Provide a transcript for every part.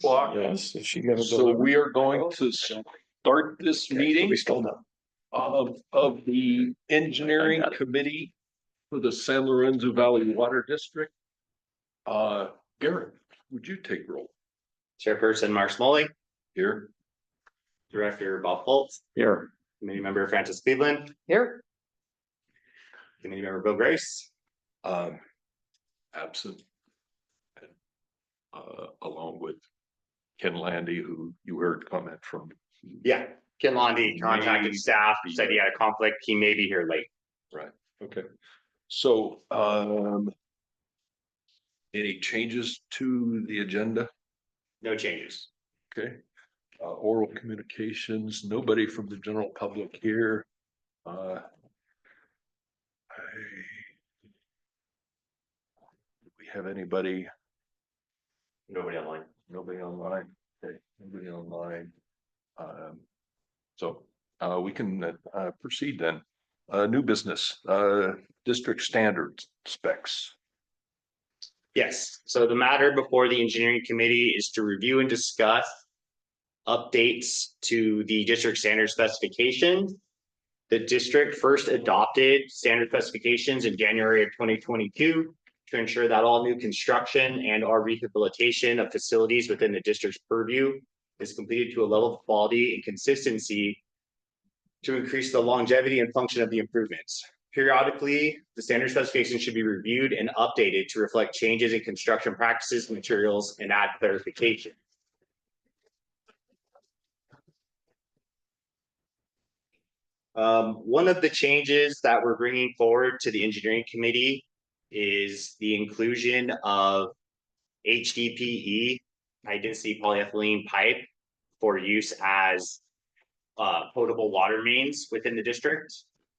o'clock. Yes, is she gonna So deliver? we are going to start this meeting We still know. of the engineering committee for the San Lorenzo Valley Water District. Garrett, would you take roll Chairperson Mark Smoley, here? Director Bob Fultz, Here. Committee Member Francis Cleveland. Here. Committee Member Bill Grace. Absent. Along with Ken Landy, who you heard comment from. Yeah, Ken Londy contacted staff, said he had a conflict. He may be here late. Right, okay. So, any changes to the agenda? No changes. Okay. Oral communications, nobody from the general public here. Do we have anybody? Nobody online. Nobody online. Okay, nobody online. So we can proceed then. New business, district standards specs. Yes, so the matter before the engineering committee is to review and discuss updates to the district standard specifications. The district first adopted standard specifications in January of 2022 to ensure that all new construction and or rehabilitation of facilities within the district's purview is completed to a level of quality and consistency to increase the longevity and function of the improvements. Periodically, the standard specifications should be reviewed and updated to reflect changes in construction practices, materials, and add clarification. One of the changes that we're bringing forward to the engineering committee is the inclusion of HDPE, high density polyethylene pipe, for use as potable water mains within the district.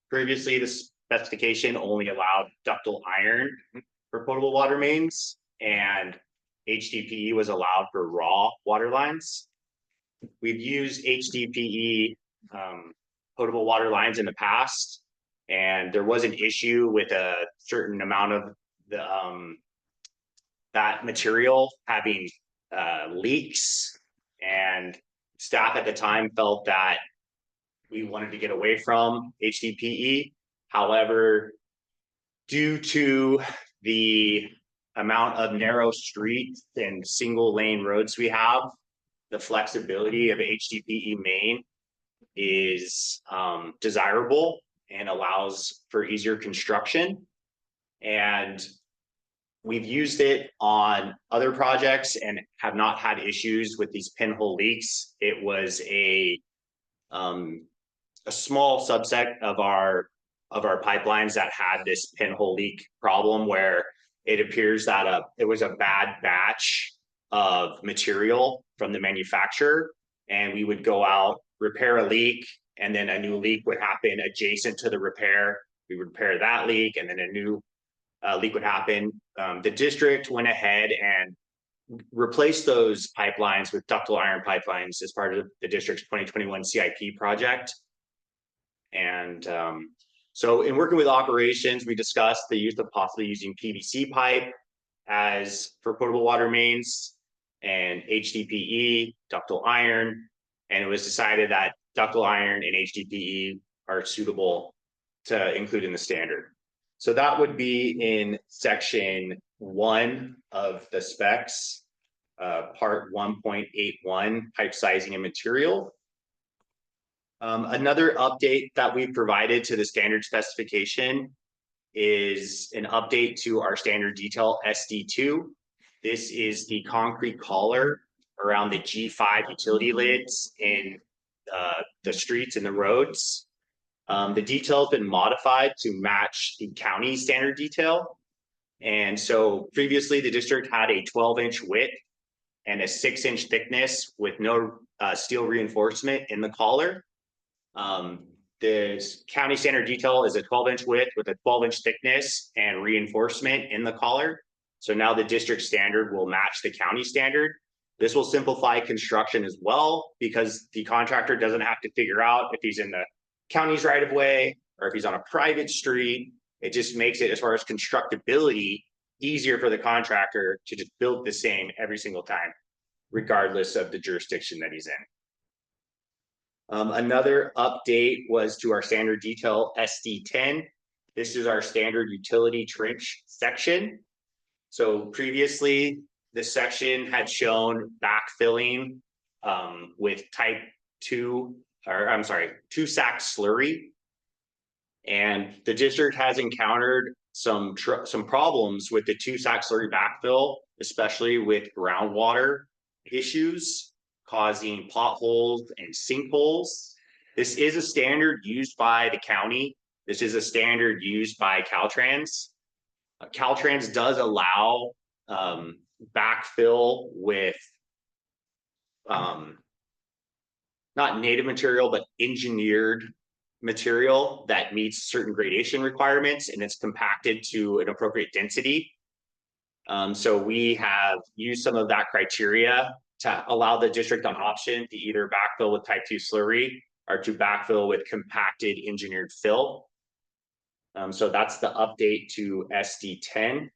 Previously, the specification only allowed ductile iron for potable water mains, and HDPE was allowed for raw water lines. We've used HDPE potable water lines in the past, and there was an issue with a certain amount of the that material having leaks, and staff at the time felt that we wanted to get away from HDPE. However, due to the amount of narrow streets and single lane roads we have, the flexibility of HDPE main is desirable and allows for easier construction. And we've used it on other projects and have not had issues with these pinhole leaks. It was a small subset of our pipelines that had this pinhole leak problem, where it appears that it was a bad batch of material from the manufacturer, and we would go out, repair a leak, and then a new leak would happen adjacent to the repair. We would repair that leak, and then a new leak would happen. The district went ahead and replaced those pipelines with ductile iron pipelines as part of the district's 2021 CIP project. And so in working with operations, we discussed the use of possibly using PVC pipe as for potable water mains and HDPE, ductile iron, and it was decided that ductile iron and HDPE are suitable to include in the standard. So that would be in section 1 of the specs, part 1.81, pipe sizing and material. Another update that we provided to the standard specification is an update to our standard detail SD2. This is the concrete collar around the G5 utility lids in the streets and the roads. The detail has been modified to match the county standard detail. And so previously the district had a 12-inch width and a 6-inch thickness with no steel reinforcement in the collar. The county standard detail is a 12-inch width with a 12-inch thickness and reinforcement in the collar. So now the district standard will match the county standard. This will simplify construction as well, because the contractor doesn't have to figure out if he's in the county's right of way or if he's on a private street. It just makes it, as far as constructability, easier for the contractor to just build the same every single time. regardless of the jurisdiction that he's in. Another update was to our standard detail SD10. This is our standard utility trench section. So previously, this section had shown backfilling with type 2 sack slurry. And the district has encountered some problems with the 2 sack slurry backfill, especially with groundwater issues causing potholes and sinkholes. This is a standard used by the county. This is a standard used by Caltrans. Caltrans does allow backfill with not native material, but engineered material that meets certain gradation requirements, and it's compacted to an appropriate density. So we have used some of that criteria to allow the district an option to either backfill with type 2 slurry or to backfill with compacted engineered fill. So that's the update to SD10.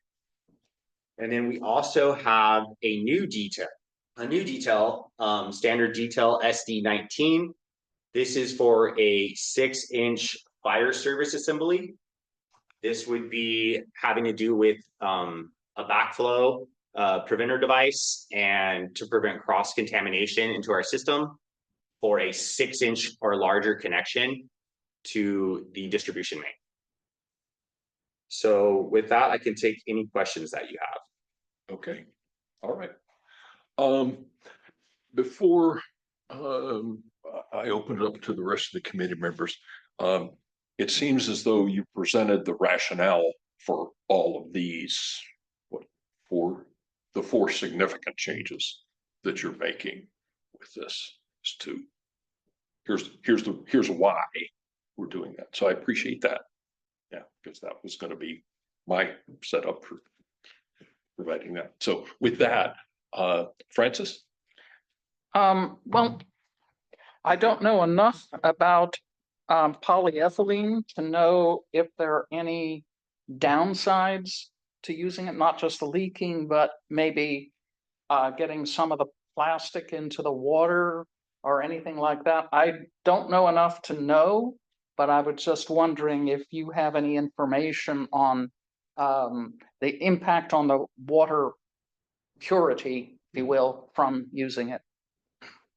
And then we also have a new detail, standard detail SD19. This is for a 6-inch fire service assembly. This would be having to do with a backflow preventer device and to prevent cross-contamination into our system for a 6-inch or larger connection to the distribution main. So with that, I can take any questions that you have. Okay, all right. Before I open it up to the rest of the committee members, it seems as though you presented the rationale for all of these, for the 4 significant changes that you're making with this. Here's why we're doing that. So I appreciate that. Yeah, because that was going to be my setup for providing that. So with that, Francis? Well, I don't know enough about polyethylene to know if there are any downsides to using it, not just the leaking, but maybe getting some of the plastic into the water or anything like that. I don't know enough to know, but I was just wondering if you have any information on the impact on the water purity, if you will, from using it.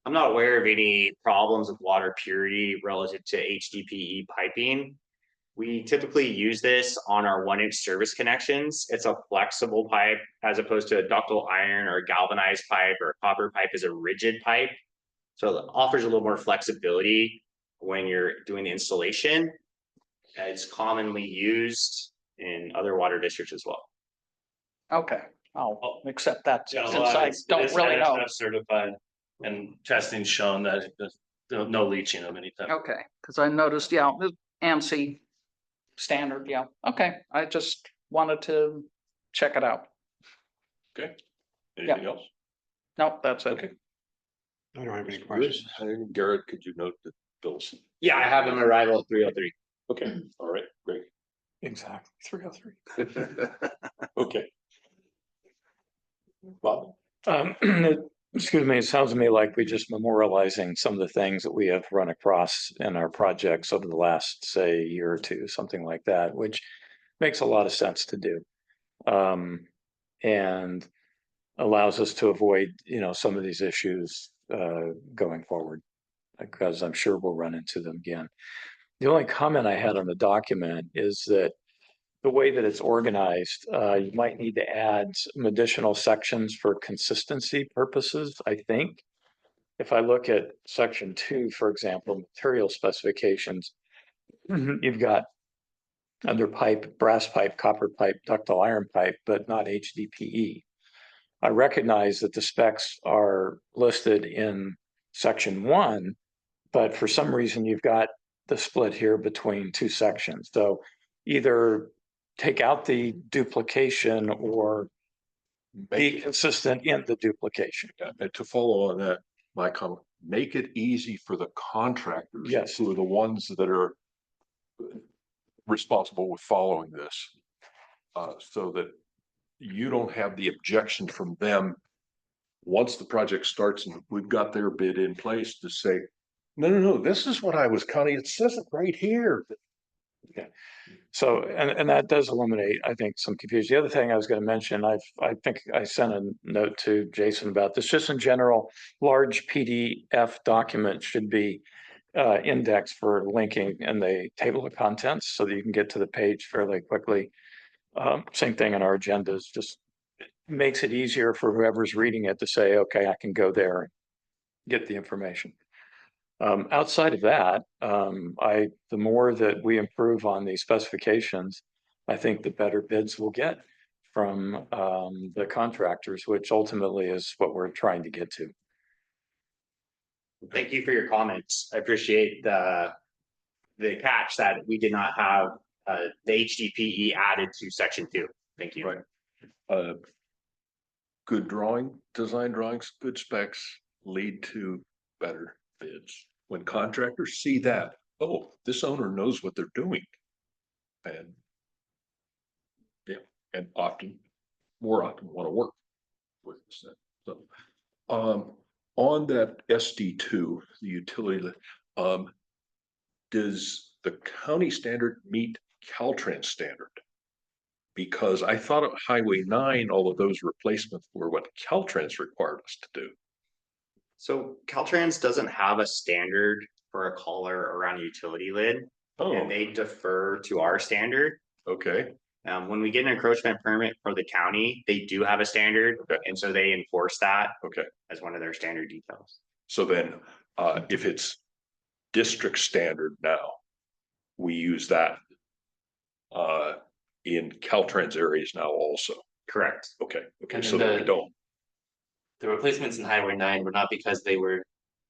I'm not aware of any problems with water purity relative to HDPE piping. We typically use this on our 1-inch service connections. It's a flexible pipe as opposed to a ductile iron or a galvanized pipe, or a copper pipe is a rigid pipe. So it offers a little more flexibility when you're doing the installation. It's commonly used in other water districts as well. Okay, I'll accept that Yeah, since I don't really know. Certified, and testing shown that there's no leaching of any type. Okay, because I noticed, yeah, the ANSI standard, yeah. Okay, I just wanted to check it out. Okay. Anything else? No, that's it. Okay. I don't have any Good. questions. And Garrett, could you note that Bill's? Yeah, I have an arrival at 3:03. Okay, all right, great. Exactly, 303. Okay. Bob? Excuse me, it sounds to me like we're just memorializing some of the things that we have run across in our projects over the last, say, year or two, something like that, which makes a lot of sense to do. And allows us to avoid, some of these issues going forward, because I'm sure we'll run into them again. The only comment I had on the document is that the way that it's organized, you might need to add some additional sections for consistency purposes, I think. If I look at section 2, for example, material specifications, you've got under pipe, brass pipe, copper pipe, ductile iron pipe, but not HDPE. I recognize that the specs are listed in section 1, but for some reason you've got the split here between 2 sections. So either take out the duplication or be consistent in the duplication. And to follow on that, my comment, make it easy for the contractors. Yes. Who are the ones that are responsible with following this. So that you don't have the objection from them once the project starts and we've got their bid in place to say, no, this is what I was counting. It says it right here. So, and that does eliminate, I think, some confusion. The other thing I was going to mention, I think I sent a note to Jason about this, just in general, large PDF documents should be indexed for linking in the table of contents so that you can get to the page fairly quickly. Same thing in our agendas, just makes it easier for whoever's reading it to say, okay, I can go there and get the information. Outside of that, the more that we improve on the specifications, I think the better bids we'll get from the contractors, which ultimately is what we're trying to get to. Thank you for your comments. I appreciate the catch that we did not have the HDPE added to section 2. Thank you. Right. Good design drawings, good specs lead to better bids. When contractors see that, oh, this owner knows what they're doing. And yeah, and more often want to work with us. So, on that SD2, the utility, does the county standard meet Caltrans standard? Because I thought at Highway 9, all of those replacements were what Caltrans required us to do. So Caltrans doesn't have a standard for a collar around a utility lid, and they defer to our standard. Okay. When we get an encroachment permit for the county, they do have a standard, and so they enforce that. Okay. As one of their standard details. So then, if it's district standard now, we use that in Caltrans areas now also. Correct. Okay. And So then that we don't. The replacements in Highway 9 were not because they were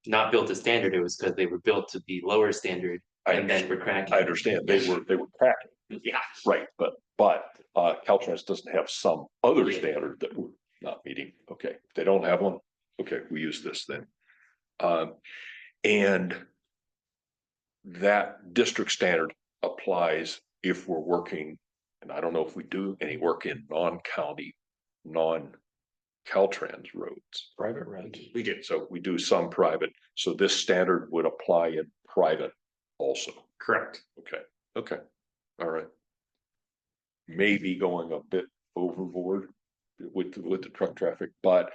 not built to standard, it was because they were built to be lower standard and then were cracking. I understand they were cracking. Yeah. Right, but Caltrans doesn't have some other standard that we're not meeting. Okay, if they don't have one. Okay, we use this then. And that district standard applies if we're working, and I don't know if we do any work in non-county, non-Caltrans roads. Private roads. We do. So we do some private, so this standard would apply in private also. Correct. Okay, all right. Maybe going a bit overboard with the truck traffic, but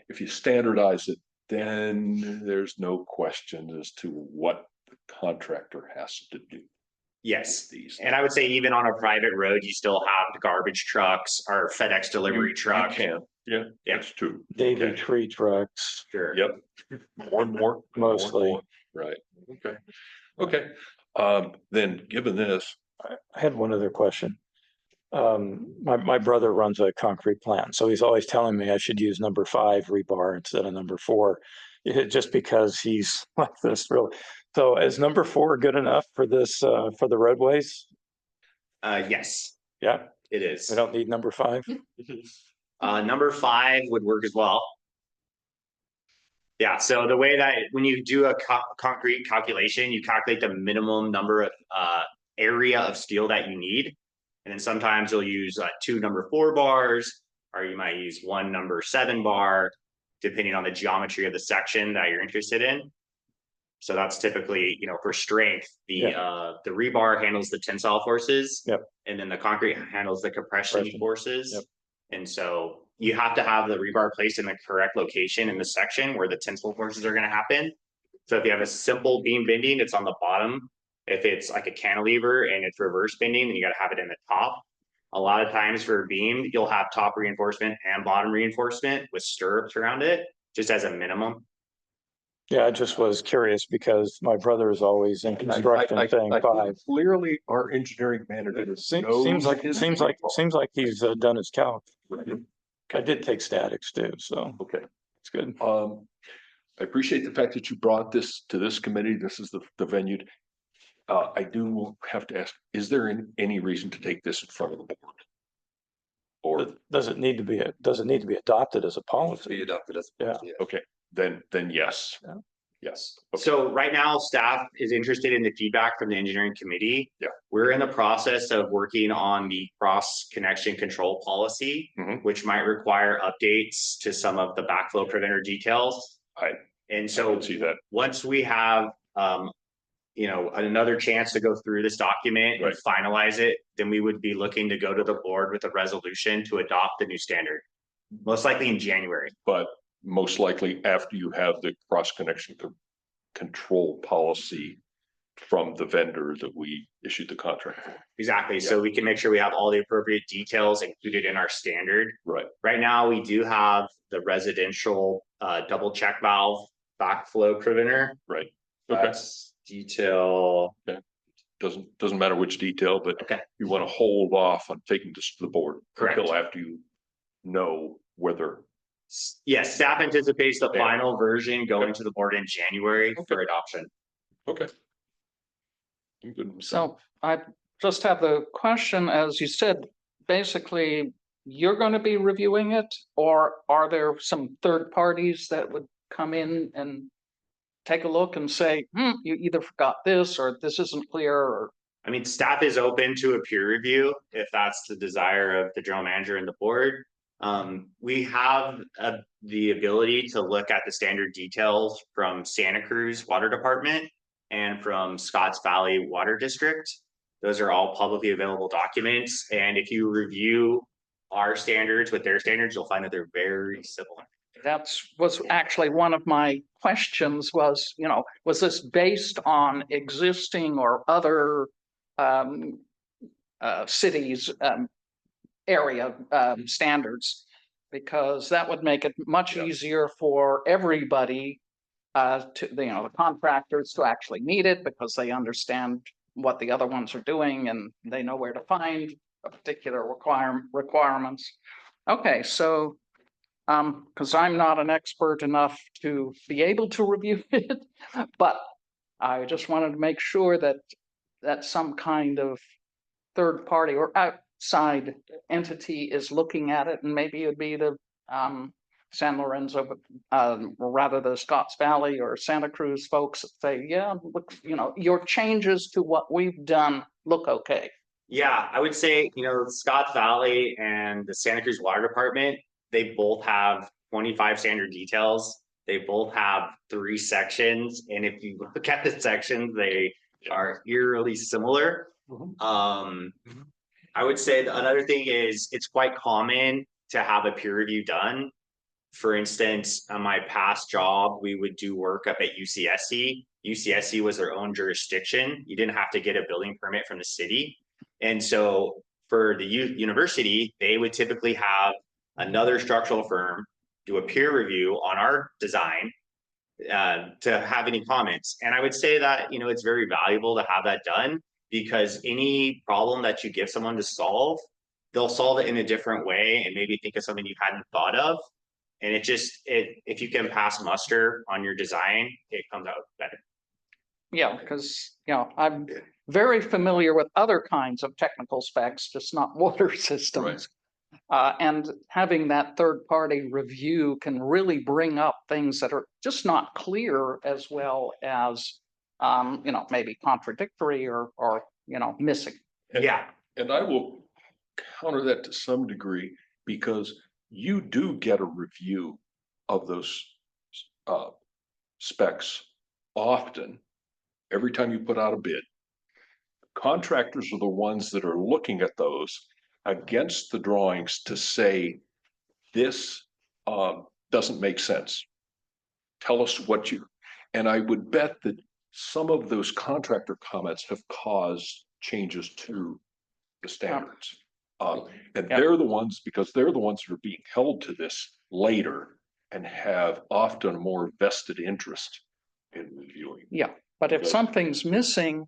if you standardize it, then there's no question as to what the contractor has to do. Yes. These. And I would say even on a private road, you still have the garbage trucks or FedEx delivery You truck. can, yeah, Yeah. that's true. Daily Okay. tree trucks. Sure. Yep. More and more. Mostly. Right, okay. Then given this, I had one other question. My brother runs a concrete plant, so he's always telling me I should use number 5 rebar instead of number 4. Just because he's like this really. So is number 4 good enough for this, for the roadways? Yes, Yeah, it is. we don't need number 5. Number 5 would work as well. Yeah, so the way that when you do a concrete calculation, you calculate the minimum number of area of steel that you need. And then sometimes you'll use 2 number 4 bars, or you might use 1 number 7 bar, depending on the geometry of the section that you're interested in. So that's typically, for strength, the rebar handles the tensile forces. Yep. And then the concrete handles the compression forces. Yep. And so you have to have the rebar placed in the correct location in the section where the tensile forces are going to happen. So if you have a simple beam bending, it's on the bottom. If it's like a cantilever and it's reverse bending, then you got to have it in the top. A lot of times for a beam, you'll have top reinforcement and bottom reinforcement with stirrups around it, just as a minimum. Yeah, I just was curious because my brother is always in construction saying 5. Clearly, our engineering manager. Seems like he's done his calc. I did take statics too, so Okay. it's good. I appreciate the fact that you brought this to this committee. This is the venue. I do have to ask, is there any reason to take this in front of the board? Or, Does it need to be adopted as a policy? Be adopted as. Yeah. okay, then yes. Yeah. Yes. So right now, staff is interested in the feedback from the engineering committee. Yeah. We're in the process of working on the cross connection control policy, Mhm. which might require updates to some of the backflow preventer details. I And I so can see that. once we have, another chance to go through this document and Right. finalize it, then we would be looking to go to the board with a resolution to adopt the new standard. Most likely in January. But most likely after you have the cross connection control policy from the vendor that we issued the contract for. Exactly. So we can make sure we have all the appropriate details included in our standard. Right. Right now, we do have the residential double check valve backflow preventer. Right. Okay. That's detail. Doesn't matter which detail, but Okay. you want to hold off on taking this to the board. Correct. Until after you know whether. Yes, staff anticipates the Yeah. final version going to the board in January for Okay. adoption. Okay. I'm good. So I just have the question, as you said, basically, you're going to be reviewing it, or are there some third parties that would come in and take a look and say, you either forgot this, or this isn't clear, or, I mean, staff is open to a peer review if that's the desire of the general manager and the board. We have the ability to look at the standard details from Santa Cruz Water Department and from Scotts Valley Water District. Those are all publicly available documents. And if you review our standards with their standards, you'll find that they're very similar. was actually one of my questions was, was this based on existing or other cities, area standards? Because that would make it much Yeah. easier for everybody, the contractors to actually meet it, because they understand what the other ones are doing and they know where to find a particular requirements. Okay, so because I'm not an expert enough to be able to review it, but I just wanted to make sure that some kind of third party or outside entity is looking at it, and maybe it'd be the San Lorenzo, or rather the Scotts Valley or Santa Cruz folks that say, yeah, look, your changes to what we've done look okay. Yeah, I would say, Scotts Valley and the Santa Cruz Water Department, they both have 25 standard details. They both have 3 sections. And if you look at the sections, they are eerily similar. I would say another thing is it's quite common to have a peer review done. For instance, on my past job, we would do work up at UCSC. UCSC was their own jurisdiction. You didn't have to get a building permit from the city. And so for the university, they would typically have another structural firm do a peer review on our design to have any comments. And I would say that, it's very valuable to have that done, because any problem that you give someone to solve, they'll solve it in a different way and maybe think of something you hadn't thought of. And if you can pass muster on your design, it comes out better. Yeah, because, I'm very familiar with other kinds of technical specs, just not water systems. And having that third party review can really bring up things that are just not clear, as well as, maybe contradictory or, missing. Yeah. And I will counter that to some degree, because you do get a review of those specs often, every time you put out a bid. Contractors are the ones that are looking at those against the drawings to say, this doesn't make sense. Tell us what and I would bet that some of those contractor comments have caused changes to the standards. And they're the ones, because they're the ones that are being held to this later and have often more vested interest in reviewing. Yeah, but if Okay. something's missing,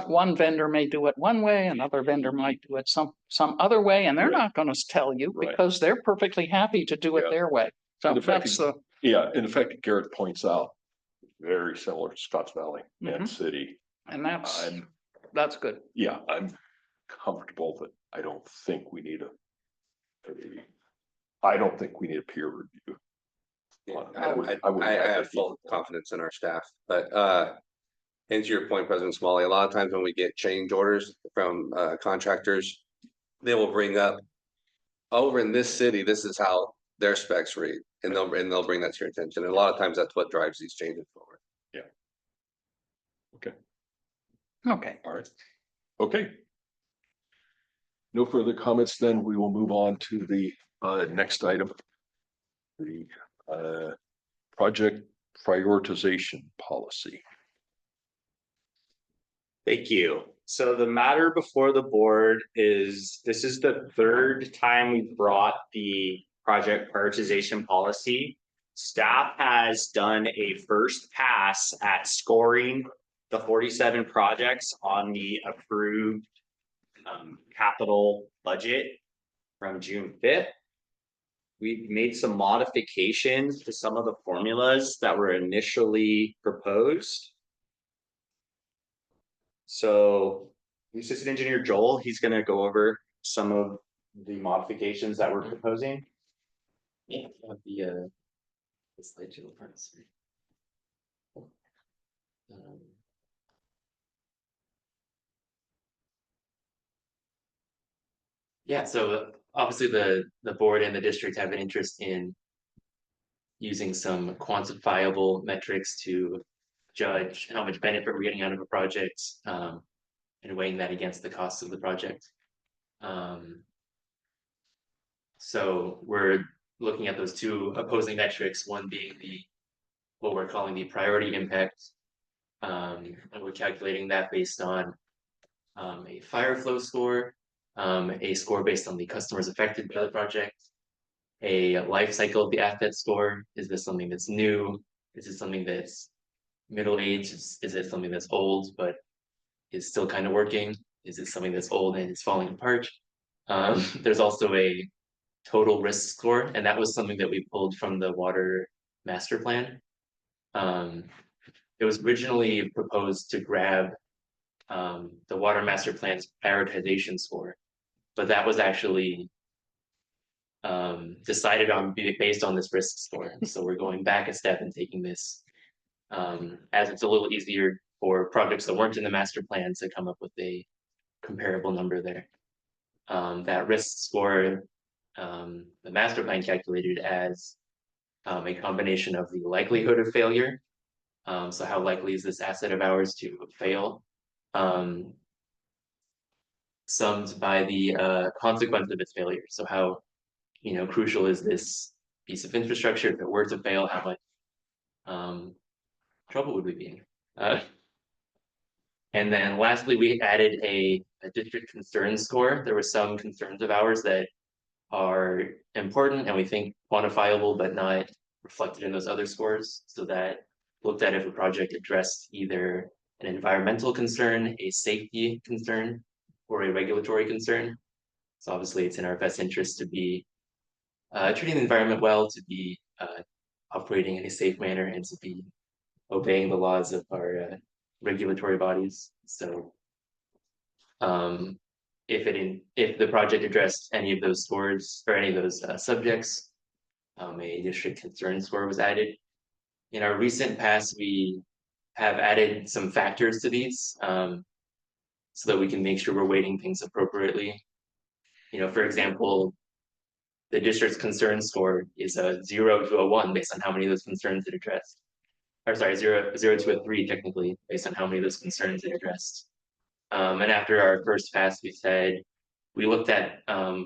one vendor may do it one way, another vendor might do it some other way, and they're Right. not going to tell you, Right. because they're perfectly happy to do it Yeah. their way. So And the fact that's is- the, Yeah, in fact, Garrett points out, very similar to Scotts Valley and Mhm. city. and that's I'm good. I'm comfortable that I don't think we need a peer review. would I rather have be- full confidence in our staff, but and to your point, President Smalley, a lot of times when we get change orders from contractors, they will bring up over in this city, this is how their specs read, and they'll bring that to your attention. And a lot of times that's what drives these changes forward. Okay, All right. Okay. No further comments, then we will move on to the next item. The project prioritization policy. Thank you. So the matter before the board is, this is the third time we brought the project prioritization policy. Staff has done a first pass at scoring the 47 projects on the approved capital budget from June 5th. We made some modifications to some of the formulas that were initially proposed. So the assistant engineer Joel, he's gonna go over some of the modifications that we're proposing. Yeah, the slideshow parts. Yeah, so obviously the board and the district have an interest in using some quantifiable metrics to judge how much benefit we're getting out of a project, and weighing that against the costs of the project. So we're looking at those two opposing metrics, one being what we're calling the priority impact. And we're calculating that based on a fire flow score, a score based on the customers affected by the project, a life cycle of the asset score. Is this something that's new? Is it something that's middle-aged? Is it something that's old but is still kind of working? Is it something that's old and is falling apart? There's also a total risk score, and that was something that we pulled from the water master plan. It was originally proposed to grab the water master plan's prioritization score, but that was actually decided on based on this risk score. So we're going back a step and taking this, as it's a little easier for projects that weren't in the master plan to come up with a comparable number there. That risk score, the master plan calculated as a combination of the likelihood of failure. So how likely is this asset of ours to fail? Summed by the consequence of its failure. So how, crucial is this piece of infrastructure? If it were to fail, how much trouble would we be in? And then lastly, we added a district concern score. There were some concerns of ours that are important and we think quantifiable, but not reflected in those other scores. So that looked at if a project addressed either an environmental concern, a safety concern, or a regulatory concern. So obviously it's in our best interest to be treating the environment well, to be operating in a safe manner, and to be obeying the laws of our regulatory bodies. So if the project addressed any of those scores or any of those subjects, a district concern score was added. In our recent past, we have added some factors to these, so that we can make sure we're weighting things appropriately. For example, the district's concern score is a 0 to a 1 based on how many of those concerns it addressed. Or sorry, 0 to a 3 technically, based on how many of those concerns it addressed. And after our first pass, we looked at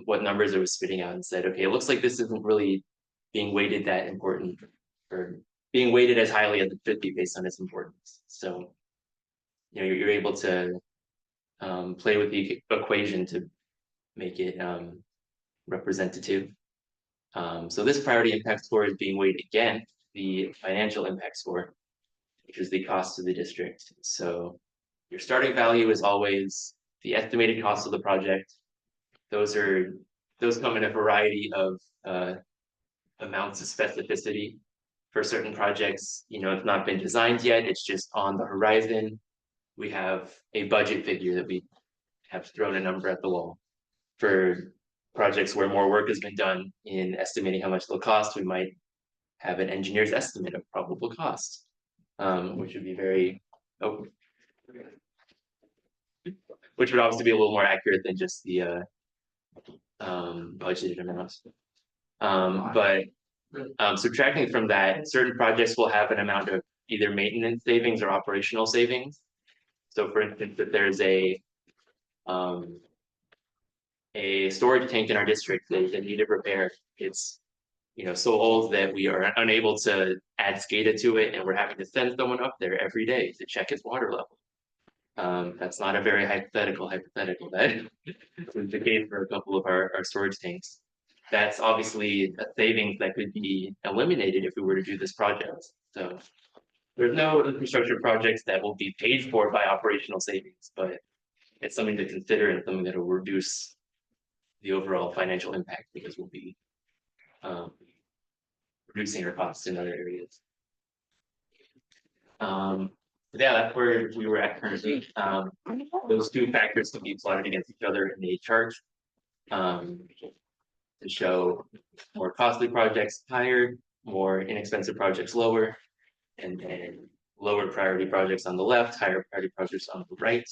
what numbers it was spitting out and said, okay, it looks like this isn't really being weighted that important, or being weighted as highly as it should be based on its importance. So, you're able to play with the equation to make it representative. So this priority impact score is being weighed against the financial impact score, which is the cost to the district. So your starting value is always the estimated cost of the project. Those come in a variety of amounts of specificity. For certain projects, it's not been designed yet, it's just on the horizon. We have a budget figure that we have thrown a number at the wall. For projects where more work has been done in estimating how much they'll cost, we might have an engineer's estimate of probable cost, which would be very, oh, which would obviously be a little more accurate than just the budgeted amounts. But subtracting from that, certain projects will have an amount of either maintenance savings or operational savings. So for instance, if there's a storage tank in our district that needed repair, it's so old that we are unable to add SCADA to it, and we're having to send someone up there every day to check its water level. That's not a very hypothetical. That was the case for a couple of our storage tanks. That's obviously a savings that could be eliminated if we were to do this project. So there's no infrastructure projects that will be paid for by operational savings, but it's something to consider and something that will reduce the overall financial impact, because we'll be reducing our costs in other areas. Yeah, that's where we were at currently. Those two factors can be plotted against each other in a chart to show more costly projects higher, more inexpensive projects lower, and then lower priority projects on the left, higher priority projects on the right.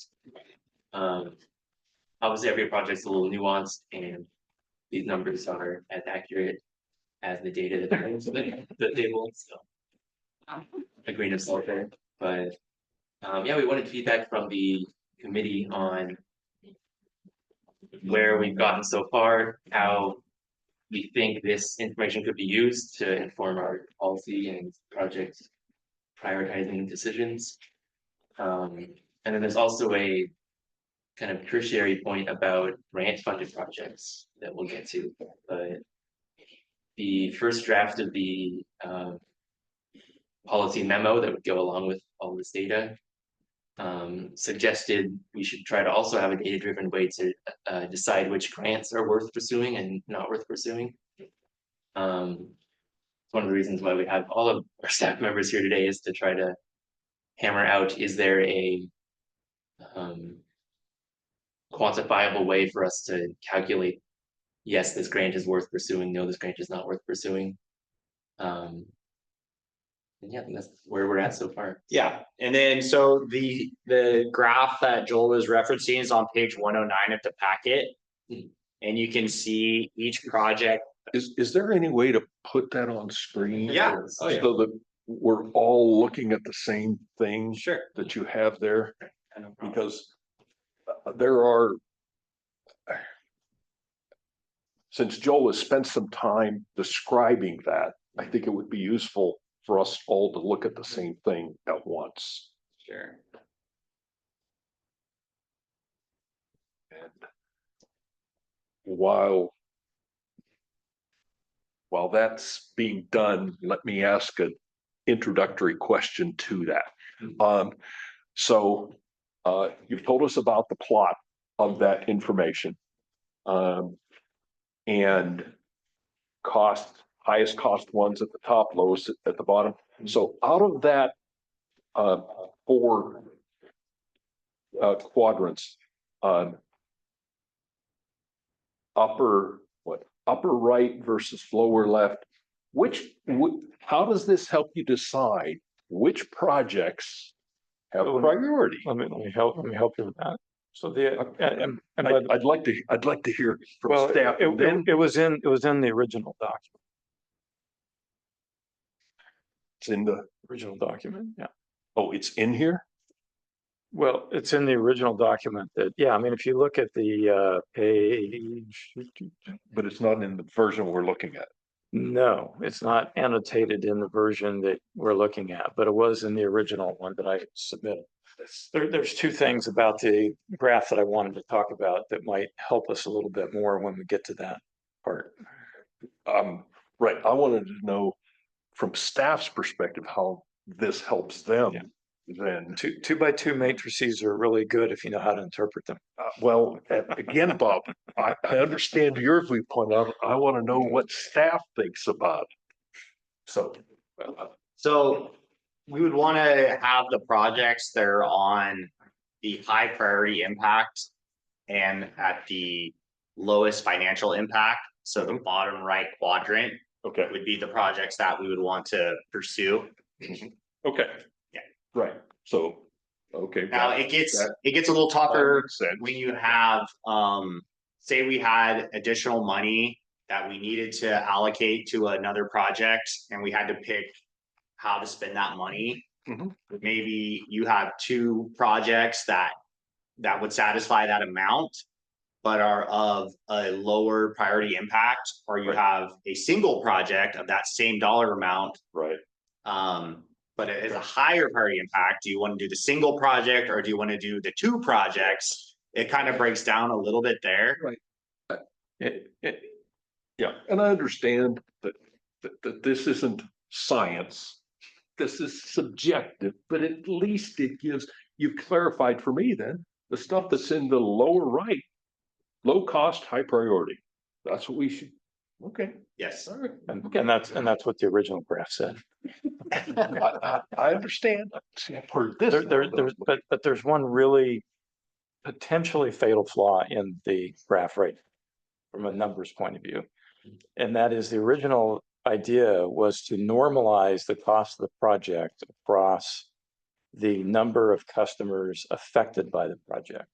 Obviously, every project's a little nuanced, and these numbers are as accurate as the data that is in the table. So, a grain of salt there, but yeah, we wanted feedback from the committee on where we've gotten so far, how we think this information could be used to inform our policy and project prioritizing decisions. And then there's also a kind of tertiary point about grant funded projects that we'll get to. But the first draft of the policy memo that would go along with all this data suggested we should try to also have a data-driven way to decide which grants are worth pursuing and not worth pursuing. It's one of the reasons why we have all of our staff members here today, is to try to hammer out, is there a quantifiable way for us to calculate, yes, this grant is worth pursuing, no, this grant is not worth pursuing. And yeah, I think that's where we're at so far. Yeah, and then so the graph that Joel was referencing is on page 109 of the packet. And you can see each project. Is there any way to put that on screen? Yeah. Oh, yeah. So that we're all looking at the same thing Sure. that you have there? Because there are, since Joel has spent some time describing that, I think it would be useful for us all to look at the same thing at once. Sure. And while that's being done, let me ask an introductory question to that. So you've told us about the plot of that information, and highest cost ones at the top, lowest at the bottom. So out of that 4 quadrants, upper right versus lower left, how does this help you decide which projects have priority? Let me help you with that. So I'd like to hear from well, staff. it was in the original document. It's in the Original document, yeah. Oh, it's in here? Well, it's in the original document that, yeah, I mean, if you look at the page. But it's not in the version we're looking at. No, it's not annotated in the version that we're looking at, but it was in the original one that I submitted. There's 2 things about the graph that I wanted to talk about that might help us a little bit more when we get to that part. Right, I wanted to know from staff's perspective how this helps them. Yeah. Then 2 by 2 matrices are really good if you know how to interpret them. well, again, Bob, I understand your viewpoint. I want to know what staff thinks about it. So we would want to have the projects that are on the high priority impact and at the lowest financial impact. So the bottom right quadrant Okay, would be the projects that we would want to pursue. okay. Yeah. Right, so, okay. Now, that- it gets that- a little that tougher makes sense. when you have, say we had additional money that we needed to allocate to another project and we had to pick how to spend that money. Mhm. Maybe you have two projects that would satisfy that amount, but are of a lower priority impact, or you Right. have a single project of that same dollar amount, Right, but it is a higher priority impact. Do you want to do the single project or do you want to do the two projects? It kind of breaks down a little bit there. yeah, and I understand that this isn't science. This is subjective, but at least it gives, you've clarified for me then, the stuff that's in the lower right. Low cost, high priority. That's what we should, okay, Yes. all right. And that's what the original graph said. I understand. See, I've heard this. But there's one really potentially fatal flaw in the graph rate from a numbers point of view. And that is the original idea was to normalize the cost of the project across the number of customers affected by the project,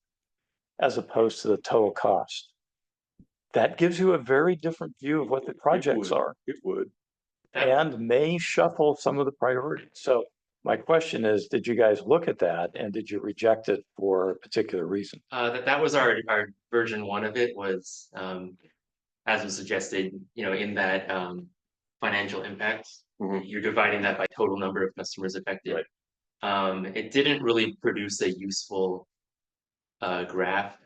as opposed to the total cost. That gives you a very different view of what the projects are. It would. And may shuffle some of the priorities. So my question is, did you guys look at that and did you reject it for a particular reason? That was our version one of it was, as was suggested, in that, financial impact. Mhm. You're dividing that by total number of customers affected. Right. It didn't really produce a useful, graph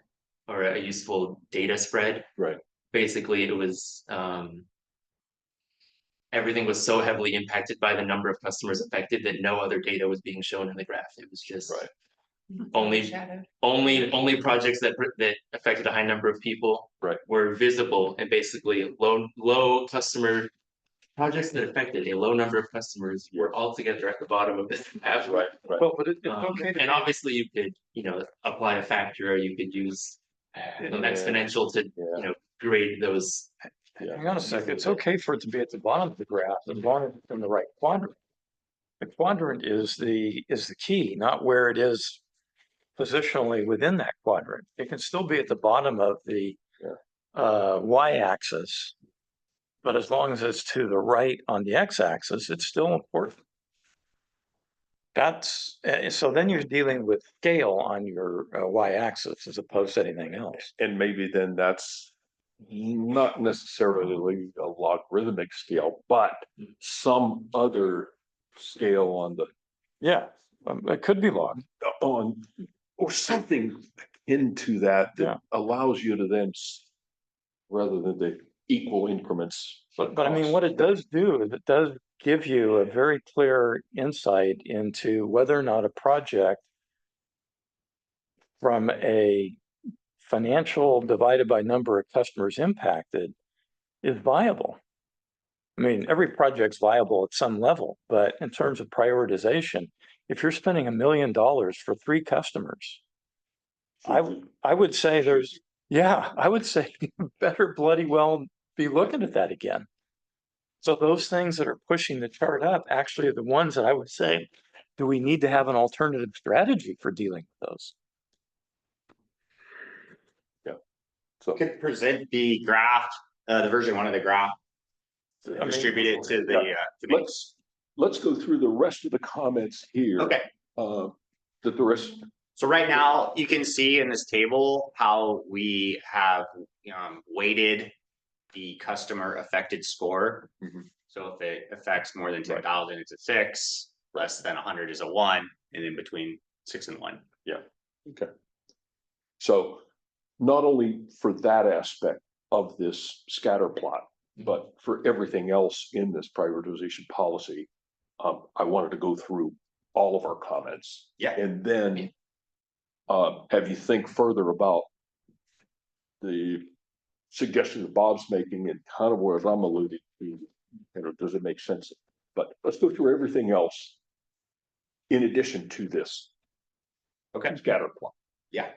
or a useful data spread. Right. Basically, it was, everything was so heavily impacted by the number of customers affected that no other data was being shown in the graph. It was just Right. only projects that affected a high number of people Right. were visible, and basically low customer projects that affected a low number of customers were altogether at the bottom of this graph. Right, right. Well, but it's okay to And obviously you could, apply a factor, or you could use some exponential to, grade those. hang on a second. It's okay for it to be at the bottom of the graph as long as it's in the right quadrant. The quadrant is the key, not where it is positionally within that quadrant. It can still be at the bottom of the y-axis, but as long as it's to the right on the x-axis, it's still important. That's so then you're dealing with scale on your y-axis as opposed to anything else. And maybe then that's not necessarily a logarithmic scale, but some other scale on the, Yeah, it could be log. on, or something into that Yeah. that allows you to then, rather than the equal increments. But I mean, what it does do is it does give you a very clear insight into whether or not a project from a financial divided by number of customers impacted is viable. I mean, every project's viable at some level, but in terms of prioritization, if you're spending $1 million for 3 customers, I would say I would say you better bloody well be looking at that again. So those things that are pushing the chart up actually are the ones that I would say, do we need to have an alternative strategy for dealing with those? So, Could present the graph, the version one of the graph, mean, distribute it to the, committee. let's go through the rest of the comments here. Okay. That the rest, So right now, you can see in this table how we have weighted the customer affected score. Mhm. So if it affects more than 10,000, it's a 6, less than 100 is a 1, and in between 6 and 1. okay. So not only for that aspect of this scatter plot, but for everything else in this prioritization policy, I wanted to go through all of our comments. Yeah. And then have you think further about the suggestion that Bob's making and kind of where I'm alluding to, does it make sense? But let's go through everything else in addition to this. Okay. Scatter plot. Yeah.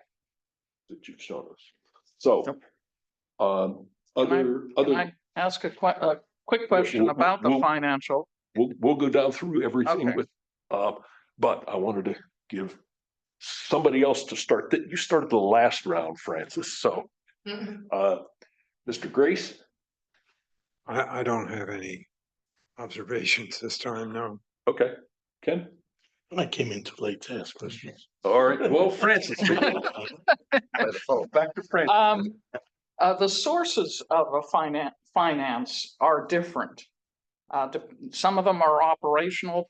That you've shown us. So, Can other, I ask a quick question about the we'll- financial. we'll go down through everything Okay. with, but I wanted to give somebody else to start. That you started the last round, Francis, so, Mr. Grace? I don't have any observations this time, no. Okay, Ken? I came in too late to ask questions. All right, well, Francis. Back to Francis. The sources of a finance are different. Some of them are operational,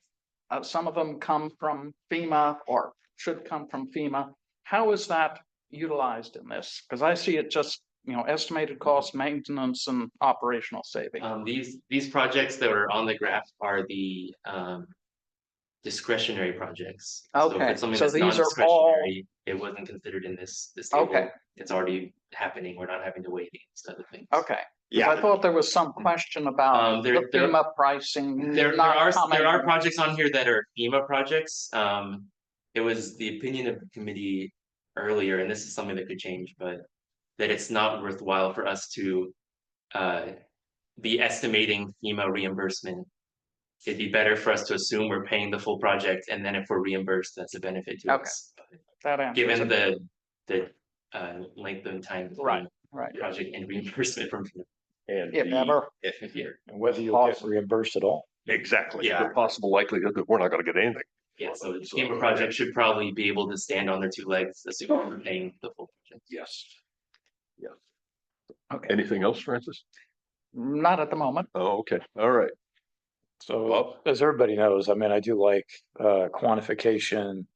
some of them come from FEMA or should come from FEMA. How is that utilized in this? Because I see it just, estimated cost, maintenance and operational saving. These projects that are on the graph are the discretionary projects. So if Okay, it's something so that's these are all- non-discretionary, it wasn't considered in this table. Okay. It's already happening. We're not having to wait against other things. Okay, 'cause Yeah. I thought there was some question about the There- FEMA pricing. There not are coming- projects on here that are FEMA projects. It was the opinion of the committee earlier, and this is something that could change, but that it's not worthwhile for us to be estimating FEMA reimbursement. It'd be better for us to assume we're paying the full project, and then if we're reimbursed, that's a benefit to Okay. us. That answers Given it. the length of time between Right, right. project and reimbursement from FEMA. And If the- ever, Here. And whether you'll get reimbursed at all. Exactly, Yeah. the possible likelihood that we're not gonna get anything. Yeah, so the FEMA project should probably be able to stand on their two legs, assuming we're paying the full project. Yes. Yes. okay, Anything else, Francis? not at the moment. Oh, okay, all right. So Bob? as everybody knows, I mean, I do like quantification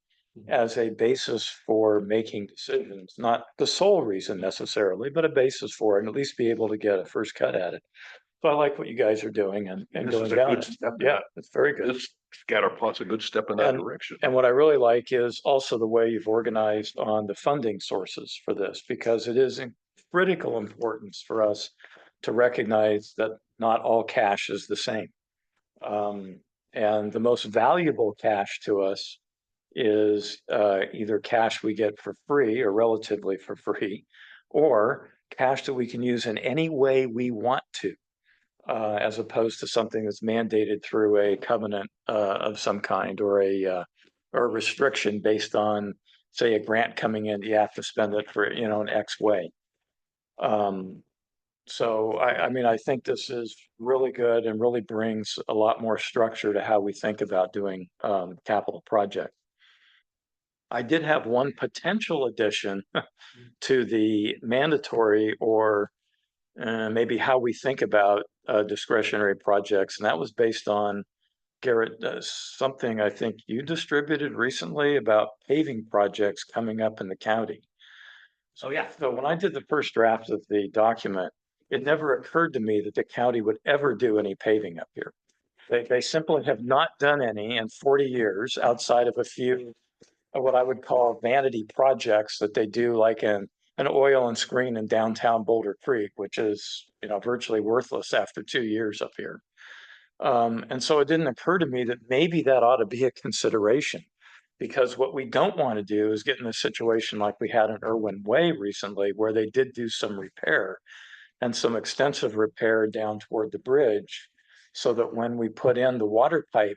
as a basis for making decisions, not the sole reason necessarily, but a basis for it, and at least be able to get a first cut at it. So I like what you guys are doing and This going is a down good it. step. in Yeah, that. it's very good. This Scatterplot's a good step in that And- direction. And what I really like is also the way you've organized on the funding sources for this, because it is in critical importance for us to recognize that not all cash is the same. And the most valuable cash to us is either cash we get for free or relatively for free, or cash that we can use in any way we want to, as opposed to something that's mandated through a covenant of some kind or a restriction based on, say, a grant coming in, you have to spend it for, an X way. So I mean, I think this is really good and really brings a lot more structure to how we think about doing capital projects. I did have one potential addition to the mandatory or maybe how we think about discretionary projects, and that was based on Garrett, something I think you distributed recently about paving projects coming up in the county. Oh, yeah. So when I did the first draft of the document, it never occurred to me that the county would ever do any paving up here. They simply have not done any in 40 years outside of a few of what I would call vanity projects that they do, like an oil and screen in downtown Boulder Creek, which is, virtually worthless after 2 years up here. And so it didn't occur to me that maybe that ought to be a consideration, because what we don't want to do is get in a situation like we had in Irwin Way recently, where they did do some repair and some extensive repair down toward the bridge, so that when we put in the water pipe,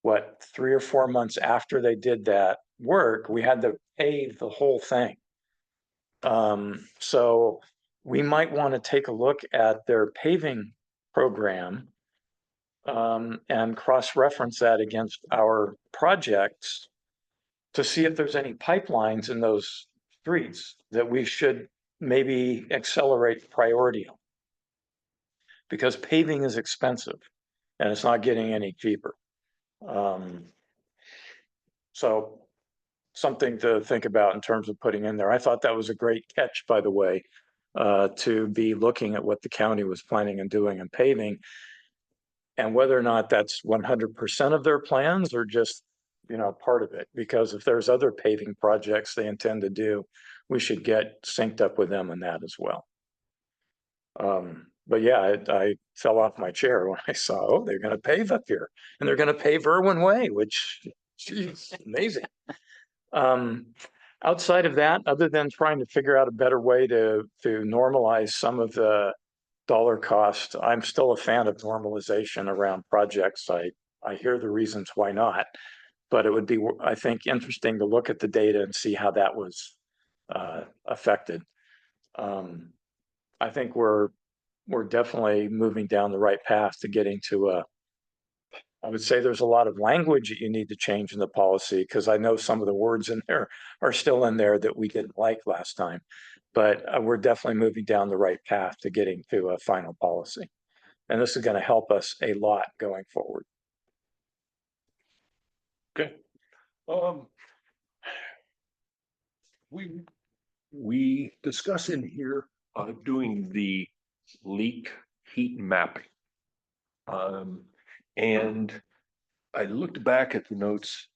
3 or 4 months after they did that work, we had to pave the whole thing. So we might want to take a look at their paving program and cross-reference that against our projects to see if there's any pipelines in those streets that we should maybe accelerate priority on. Because paving is expensive and it's not getting any cheaper. So something to think about in terms of putting in there. I thought that was a great catch, by the way, to be looking at what the county was planning on doing and paving, and whether or not that's 100% of their plans or just, part of it. Because if there's other paving projects they intend to do, we should get synced up with them on that as well. But yeah, I fell off my chair when I saw, they're going to pave up here, and they're going to pave Irwin Way, which, geez, amazing. Outside of that, other than trying to figure out a better way to normalize some of the dollar cost, I'm still a fan of normalization around projects. I hear the reasons why not. But it would be, I think, interesting to look at the data and see how that was affected. I think we're definitely moving down the right path to getting to I would say there's a lot of language that you need to change in the policy, because I know some of the words in there are still in there that we didn't like last time. But we're definitely moving down the right path to getting to a final policy. And this is going to help us a lot going forward. Okay. We discuss in here doing the leak heat mapping. And I looked back at the notes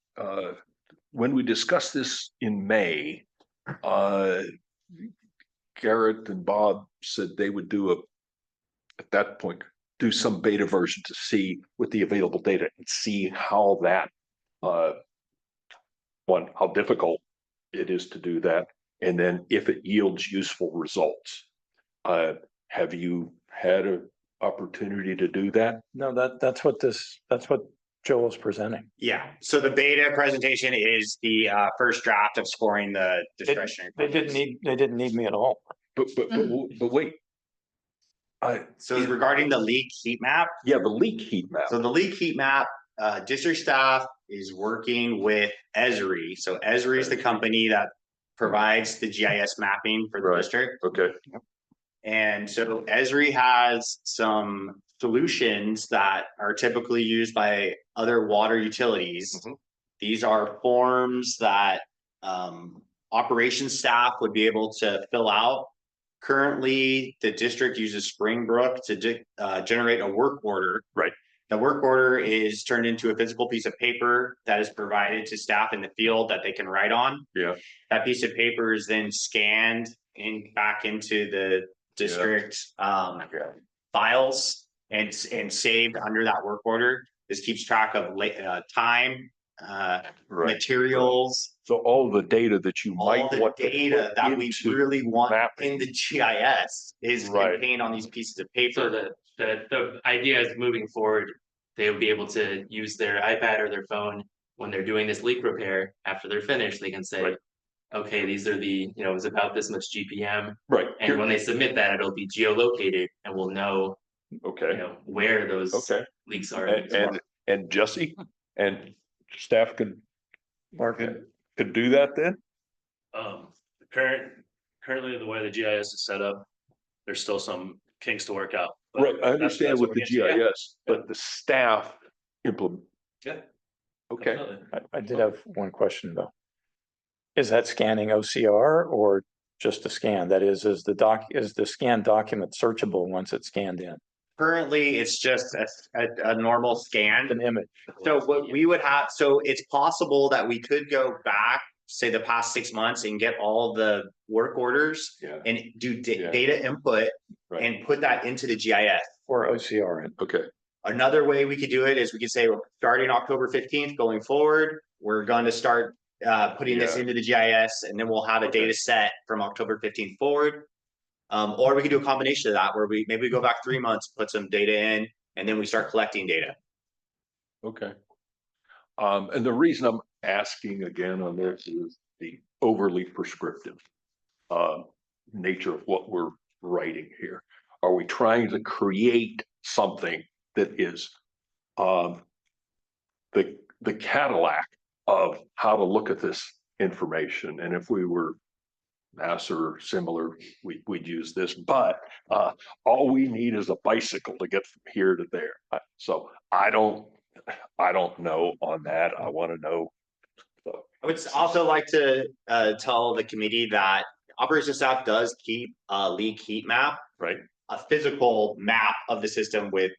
when we discussed this in May. Garrett and Bob said they would do at that point, do some beta version to see with the available data and see how that how difficult it is to do that, and then if it yields useful results. Have you had an opportunity to do that? No, that's what Joel is presenting. Yeah, so the beta presentation is the first draft of scoring the discretionary. They didn't need me at all. But wait. So regarding the leak heat map, Yeah, the leak heat map. so the leak heat map, district staff is working with Esri. So Esri is the company that provides the GIS mapping for the Right. district. Okay, And so Esri has some solutions that are typically used by other water utilities. Mhm. These are forms that operations staff would be able to fill out. Currently, the district uses Springbrook to generate a work order. Right. The work order is turned into a physical piece of paper that is provided to staff in the field that they can write on. Yeah. That piece of paper is then scanned back into the district files and saved under that work order. This keeps track of time, right. materials, So all the data that you might all the want to data put that we into really want mapping. in the GIS is Right. contained on these pieces of So paper. the idea is moving forward, they will be able to use their iPad or their phone when they're doing this leak repair. After they're finished, they can say, Right. okay, these are the, it's about this much GPM. Right. And when they submit that, it'll be geolocated and we'll know, Okay, where those okay. leaks are. And Jesse and staff could do that then? Currently, the way the GIS is set up, there's still some kinks to work out. but Right, I that's- understand that's with what the we're getting to. GIS, but the staff implement. Yeah. Okay, Absolutely. I did have one question though. Is that scanning OCR or just a scan? That is the scanned document searchable once it's scanned in? Currently, it's just a normal scan. An image. So what we would have, so it's possible that we could go back, say the past 6 months and get all the work orders yeah, and do Yeah. data input Right. and put that into the GIS. Or OCR in. okay, Another way we could do it is we could say, well, starting October 15th going forward, we're going to start putting this Yeah. into the GIS, and then we'll have a Okay. data set from October 15th forward. Or we could do a combination of that where we go back 3 months, put some data in, and then we start collecting data. okay. And the reason I'm asking again on this is the overly prescriptive nature of what we're writing here. Are we trying to create something that is the Cadillac of how to look at this information? And if we were NASA or similar, we'd use this, but all we need is a bicycle to get from here to there. So I don't know on that. I want to know. I would also like to tell the committee that operations staff does keep a leak heat map, Right. a physical map of the system with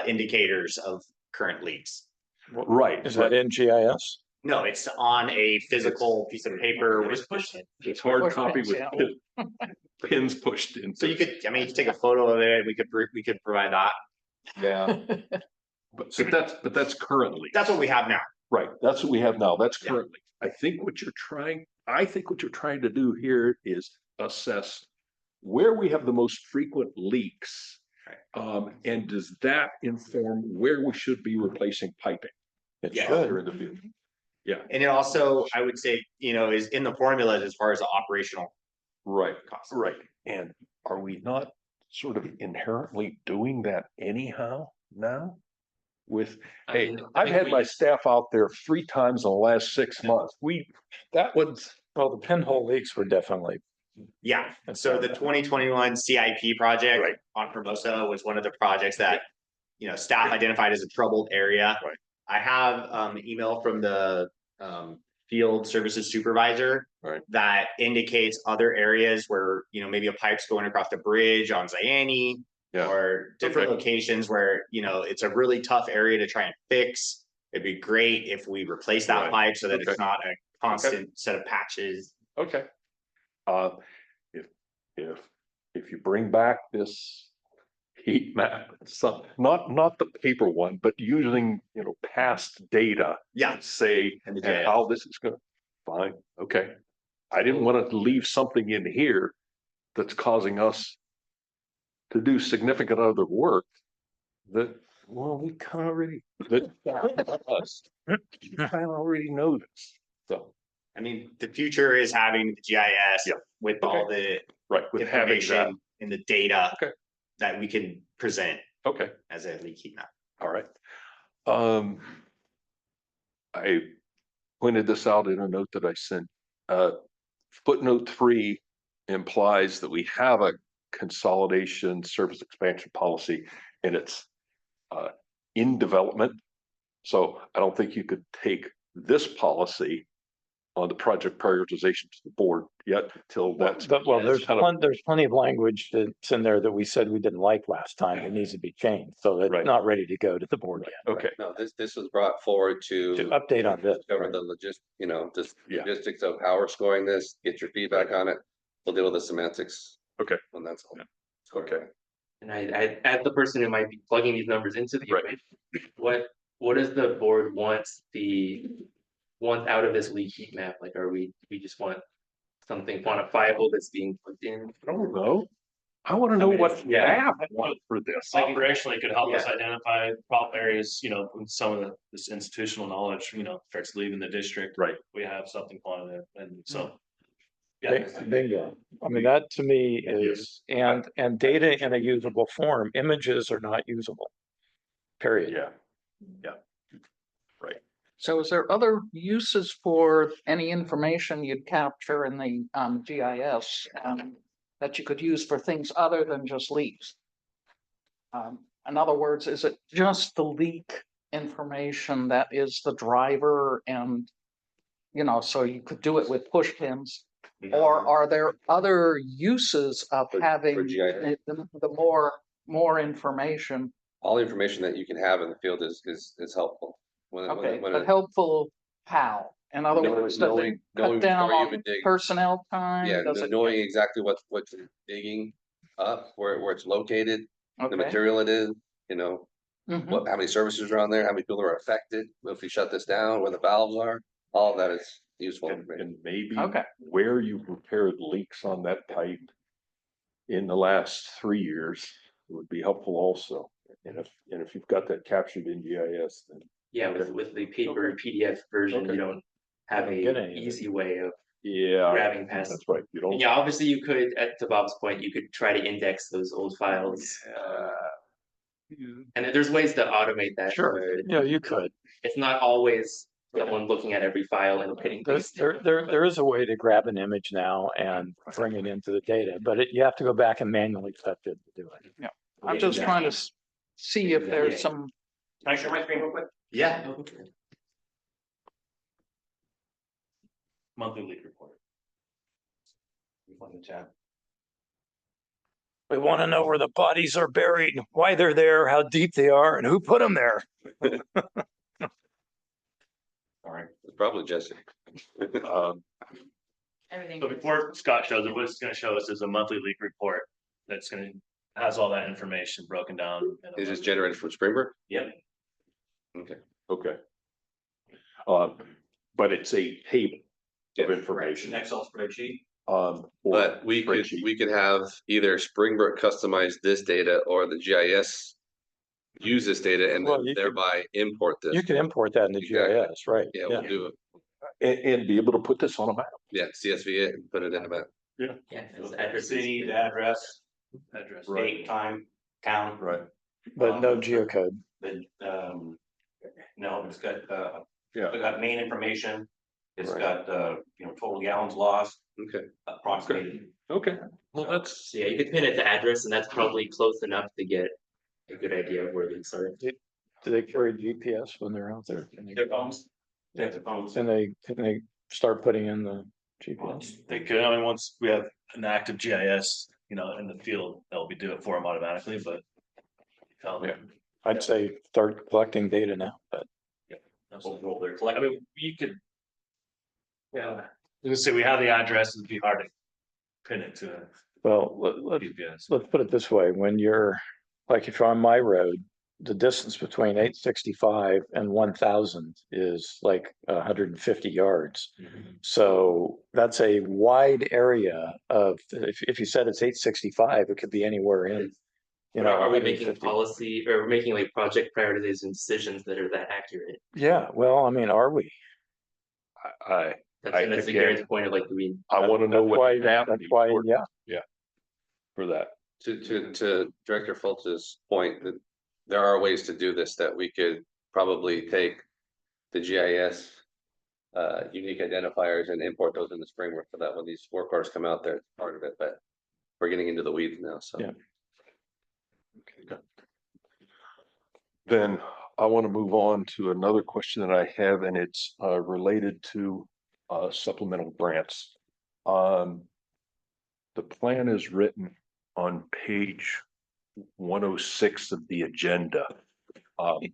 indicators of current leaks. Right. Is that in GIS? No, it's on a physical piece of paper with It's hard Push copy pins, with yeah. pins pushed in. So you could, I mean, you could take a photo of it, we could provide that. Yeah. But that's currently. That's what we have now. Right, that's what we have now, that's Yeah. currently. I think what you're trying to do here is assess where we have the most frequent leaks And does that inform where we should be replacing piping? It Yeah. should. Here in the future? Yeah, And it also, I would say, is in the formulas as far as the operational right, cost. right. And are we not sort of inherently doing that anyhow now? With, I hey, mean, I've had my staff out there 3 times in the last 6 months. That was, Well, the pinhole leaks were definitely, Yeah, so the 2021 CIP project Right. on Formosa was one of the projects that, staff identified as a troubled area. Right. I have an email from the field services supervisor Right. that indicates other areas where, maybe a pipe's going across the bridge on Zayani Yeah. or different Okay. locations where, it's a really tough area to try and fix. It'd be great if we replace that Right. pipe so that Okay. it's not a constant set of patches. okay. If you bring back this heat map, not the paper one, but using, past data. Yeah. Say, And the and GIS. how this is going, fine, okay. I didn't want to leave something in here that's causing us to do significant other work that, well, we kind of already, us, kind of already know this, so. I mean, the future is having the GIS Yeah. with all the Right, with having that, information and the data Okay. that we can present okay, as a leak heat map. all right. I pointed this out in a note that I sent. Footnote 3 implies that we have a consolidation service expansion policy and it's in development. So I don't think you could take this policy on the project prioritization to the board yet till that's. well, there's kind of- there's plenty of language that's in there that we said we didn't like last time. It needs to be changed. So it's Right. not ready to go to the board yet. Okay, No, this was brought forward To to update on this. cover the Yeah. logistics of how we're scoring this, get your feedback on it. We'll deal with the semantics. Okay. When that's all. Okay. And as the person who might be plugging these numbers into the Right. equation, what does the board want out of this leak heat map? Like, we just want something quantifiable that's being put in? I don't know. I want to know what yeah. staff wants for this. Operationally, it could help us Yeah. identify problem areas, with some of this institutional knowledge, starts leaving the district. Right. We have something quantitative, and so. Bingo. I mean, that to me is, and data in a usable form, images are not usable. Period. Yeah, yeah. Right. So is there other uses for any information you'd capture in the GIS that you could use for things other than just leaks? In other words, is it just the leak information that is the driver and, so you could do it with push pins? Or are there other uses of For having GIS. the more information? All the information that you can have in the field is helpful. Okay, but helpful how? In other words, does it cut down where you on would dig. personnel time? Yeah, Does it? knowing exactly what you're digging up, where it's located, the Okay. material it is, Mhm. how many services are on there, how many people are affected, if we shut this down, where the valves are, all of that is useful information. And maybe Okay. where you've repaired leaks on that pipe in the last 3 years would be helpful also. And if you've got that captured in GIS, then. Yeah, Okay. with the paper Okay. PDF version, Okay. you don't have Get a any of it. easy way of Yeah, grabbing past. that's right. You don't. And yeah, obviously you could, to Bob's point, you could try to index those old files. And then there's ways to automate that. Sure. where Yeah, you could. It's not always someone looking at every file and hitting things. There is a way to grab an image now and bring it into the data, but you have to go back and manually touch it to do it. I'm just trying to see if there's some, Can I share my screen real quick? Yeah. Monthly leak report. We want to know where the bodies are buried, why they're there, how deep they are, and who put them there. All right. It's probably Jesse. So before Scott shows it, what it's gonna show us is a monthly leak report that's has all that information broken down. Is this generated from Springbrook? Yep. Okay. Okay. But it's a table of information. Excel spreadsheet. or But spreadsheet. we could have either Springbrook customize this data or the GIS. Use this data and Well, then you could- thereby import this. You can import that in the Exactly. GIS, right? Yeah, we'll do it. And be able to put this on a map. Yeah, CSV it and put it in a map. Yeah, it's addresses. City, the address, Address. date, time, count. Right. But no geocode. The, no, it's got, Yeah. it's got main information. It's Right. got, total gallons lost, Okay. approximated. Okay, well, that's, So yeah, you could pin it to address and that's probably close enough to get a good idea of where these are. Do they carry GPS when they're out there? Their phones, they have their phones. Can they start putting in the GPS? They could, I mean, once we have an active GIS, in the field, they'll be do it for them automatically, but. Yeah. I'd say start collecting data now, but Overall, they're I mean, you could. Yeah, let's say we have the address, it'd be hard to pin it to well, a GPS. let's put it this way, when you're, like if you're on my road, the distance between 865 and 1000 is like 150 yards. So that's a wide area of, if you said it's 865, it could be anywhere in, Are we making 150. policy or we're making like project prioritization decisions that are that accurate? Yeah, well, I mean, are we? I, That's, I- and that's the again, Garen's point of like, do we, I want to know That's what why- staff That's needs why, for- yeah, for that. To Director Fultz's point, that there are ways to do this, that we could probably take the GIS. Unique identifiers and import those into Springbrook so that when these work orders come out, they're part of it, but. We're getting into the weeds now, so. Yeah. Then I want to move on to another question that I have, and it's related to supplemental grants. The plan is written on page 106 of the agenda.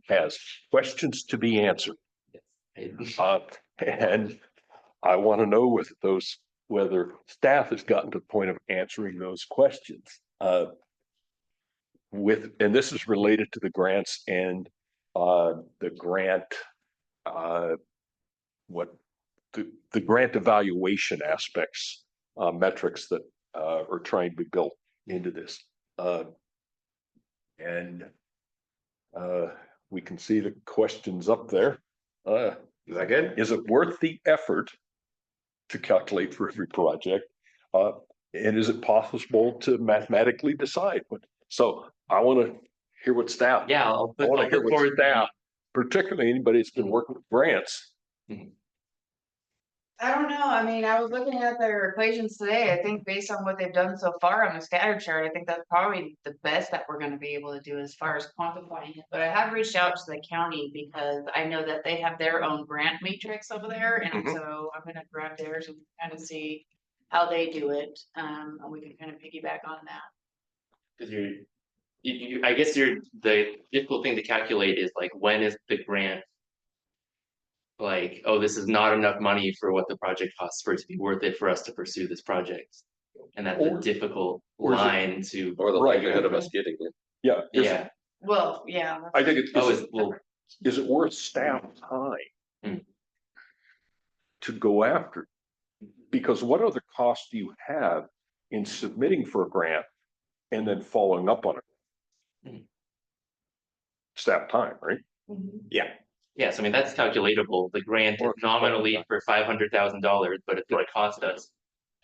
Has questions to be answered. And I want to know whether staff has gotten to the point of answering those questions. And this is related to the grants and the grant, the grant evaluation aspects, metrics that are trying to be built into this. And we can see the questions up there. Is that good? Is it worth the effort to calculate for every project? And is it possible to mathematically decide? So I want to hear what staff. yeah, I want to hear what forward staff, particularly anybody that's been working with grants. I don't know. I mean, I was looking at their equations today. I think based on what they've done so far on the scatter chart, I think that's probably the best that we're gonna be able to do as far as quantifying it. But I have reached out to the county because I know that they have their own grant matrix over there. And Mhm. so I'm gonna grab theirs and kind of see how they do it. And we can kind of piggyback on that. Cause I guess the difficult thing to calculate is like, when is the grant? Like, oh, this is not enough money for what the project costs for it to be worth it for us to pursue this project. And that's a Or- difficult or is it- line to, Or the Right. likelihood of us getting it. Yeah. yeah, Well, yeah. I think it's, oh, it's, well, is it worth staff time? Hmm. To go after? Because what other costs do you have in submitting for a grant and then following up on it? Hmm. Staff time, right? Yeah, yes, I mean, that's calculatable. The grant is Or- nominally for $500,000, but it's gonna cost us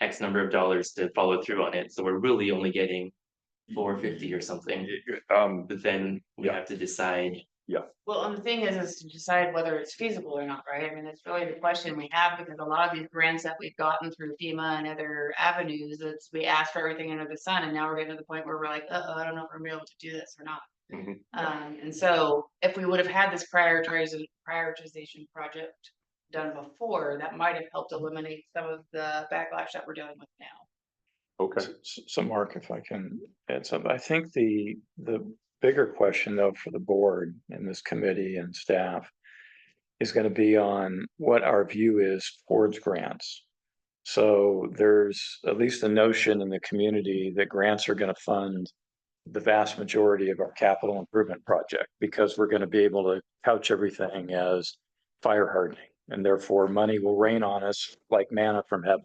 X number of dollars to follow through on it, so we're really only getting $450 or something. But then we Yeah. have to decide. Well, and the thing is to decide whether it's feasible or not, right? I mean, that's really the question we have, because a lot of these grants that we've gotten through FEMA and other avenues, it's, we ask for everything under the sun, and now we're getting to the point where we're like, I don't know if we're gonna be able to do this or not. Mhm. And so if we would have had this prioritization project done before, that might have helped eliminate some of the backlash that we're dealing with now. Okay. So Mark, if I can add something, I think the bigger question though for the board and this committee and staff is going to be on what our view is towards grants. So there's at least a notion in the community that grants are going to fund the vast majority of our capital improvement project, because we're going to be able to couch everything as fire hardening, and therefore money will rain on us like manna from heaven.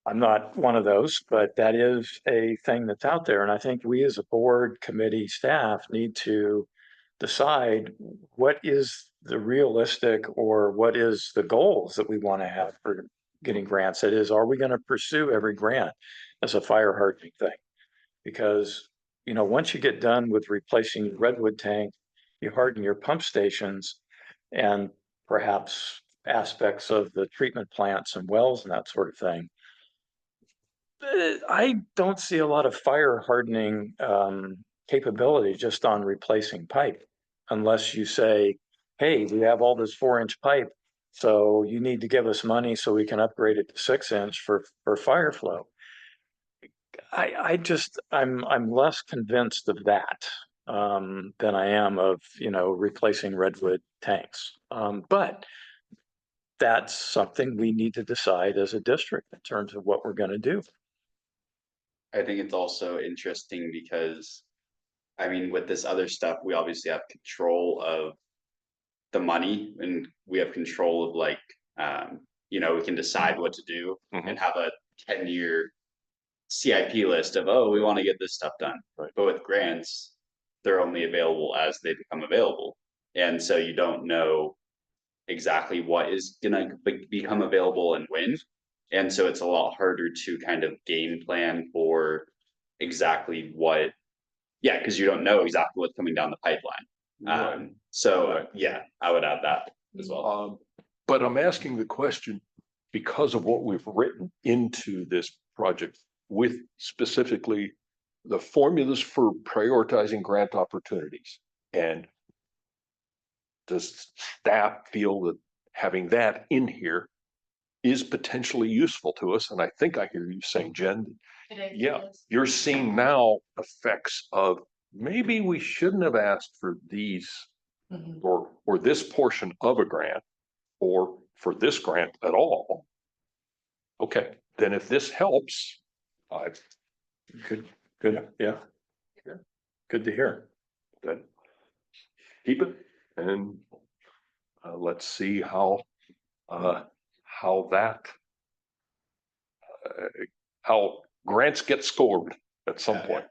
I'm not one of those, but that is a thing that's out there. And I think we as a board, committee, staff need to decide what is the realistic or what is the goals that we want to have for getting grants. That is, are we going to pursue every grant as a fire hardening thing? Because, you know, once you get done with replacing your redwood tank, you harden your pump stations and perhaps aspects of the treatment plants and wells and that sort of thing. I don't see a lot of fire hardening capability just on replacing pipe. Unless you say, hey, we have all this 4-inch pipe, so you need to give us money so we can upgrade it to 6-inch for fire flow. I'm less convinced of that than I am of, you know, replacing redwood tanks. But that's something we need to decide as a district in terms of what we're going to do. I think it's also interesting because, I mean, with this other stuff, we obviously have control of the money and we have control of like, you know, we can decide what to do and have a 10-year CIP list of, oh, we want to get this stuff done. Right. But with grants, they're only available as they become available. And so you don't know exactly what is gonna become available and when. And so it's a lot harder to kind of game plan for exactly what, yeah, because you don't know exactly what's coming down the pipeline. So yeah, I would add that as well. But I'm asking the question because of what we've written into this project with specifically the formulas for prioritizing grant opportunities. And does staff feel that having that in here is potentially useful to us? And I think I hear you saying, Jen, yeah, you're seeing now effects of maybe we shouldn't have asked for these or this portion of a grant or for this grant at all. Okay, then if this helps, Good, yeah. Good to hear. then keep it and let's see how that how grants get scored at some point.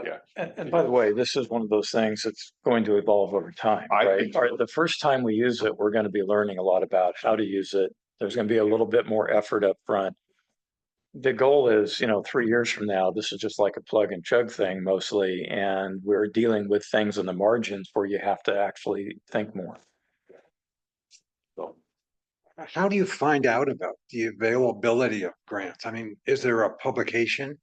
Yeah. And by the way, this is one of those things that's going to evolve over time, I right? think so. Or the first time we use it, we're going to be learning a lot about how to use it. There's going to be a little bit more effort up front. The goal is, you know, 3 years from now, this is just like a plug and chug thing mostly, and we're dealing with things in the margins where you have to actually think more. So How do you find out about the availability of grants? I mean, is there a publication?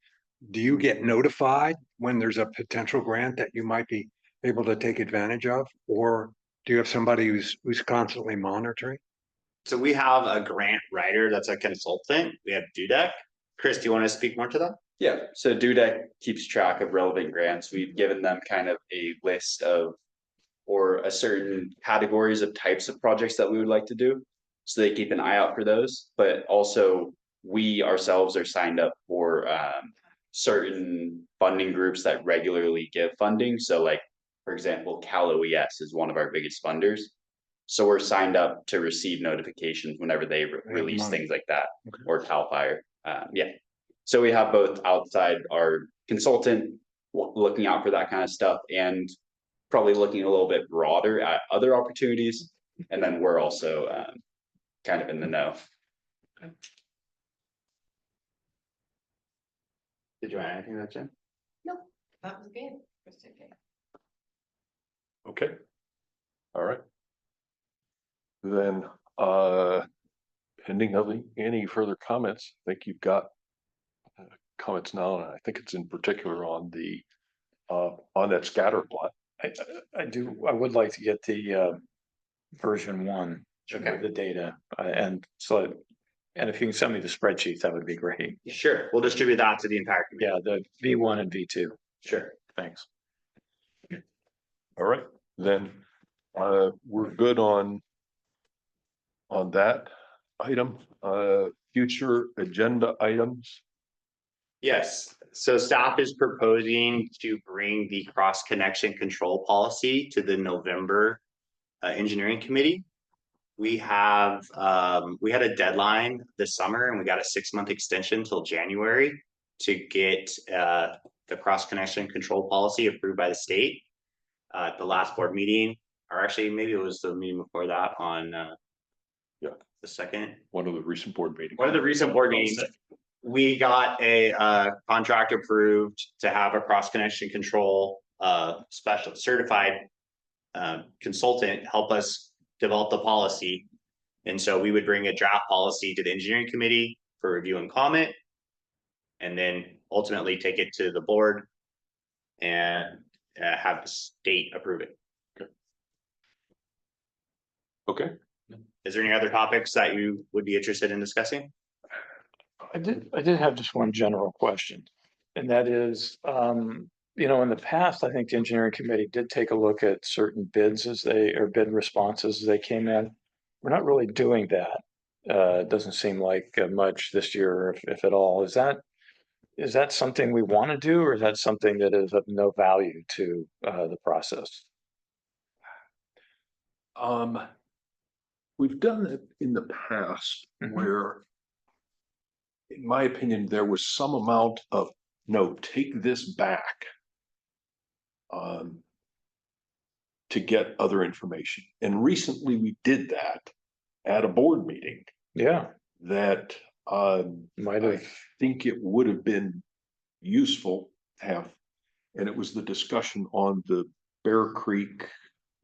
Do you get notified when there's a potential grant that you might be able to take advantage of? Or do you have somebody who's constantly monitoring? So we have a grant writer that's a consultant. We have Dudek. Chris, do you want to speak more to that? Yeah, so Dudek keeps track of relevant grants. We've given them kind of a list of or a certain categories of types of projects that we would like to do. So they keep an eye out for those, but also we ourselves are signed up for certain funding groups that regularly give funding. So like, for example, Cal OES is one of our biggest funders. So we're signed up to receive notifications whenever they release money. things like that, or Cal Fire. Yeah. So we have both outside our consultant looking out for that kind of stuff and probably looking a little bit broader at other opportunities. And then we're also kind of in the know. Did you add anything to that, Jen? No, that was good. Chris did good. okay. All right. Then pending any further comments, I think you've got comments now, and I think it's in particular on the on that scatter plot. I would like to get the version 1 of the data and so, and if you can send me the spreadsheet, that would be great. Sure, we'll distribute that to the entire committee. Yeah, the V1 and V2. Sure. Thanks. All right, then we're good on that item. Future agenda items. Yes, so staff is proposing to bring the cross connection control policy to the November engineering committee. we had a deadline this summer and we got a 6-month extension till January to get the cross connection control policy approved by the state. At the last board meeting, or actually maybe it was the meeting before that on the second. One of the recent board meetings. One of the recent board meetings, we got a contract approved to have a cross connection control special certified consultant help us develop the policy. And so we would bring a draft policy to the engineering committee for review and comment. And then ultimately take it to the board and have the state approve it. Okay, Is there any other topics that you would be interested in discussing? I did have just one general question. And that is, you know, in the past, I think the engineering committee did take a look at certain bids or bid responses as they came in. We're not really doing that. It doesn't seem like much this year, if at all. Is that something we want to do, or is that something that is of no value to the process? we've done it in the past where, in my opinion, there was some amount of, no, take this back. To get other information. And recently we did that at a board meeting Yeah, that might I have. think it would have been useful to have. And it was the discussion on the Bear Creek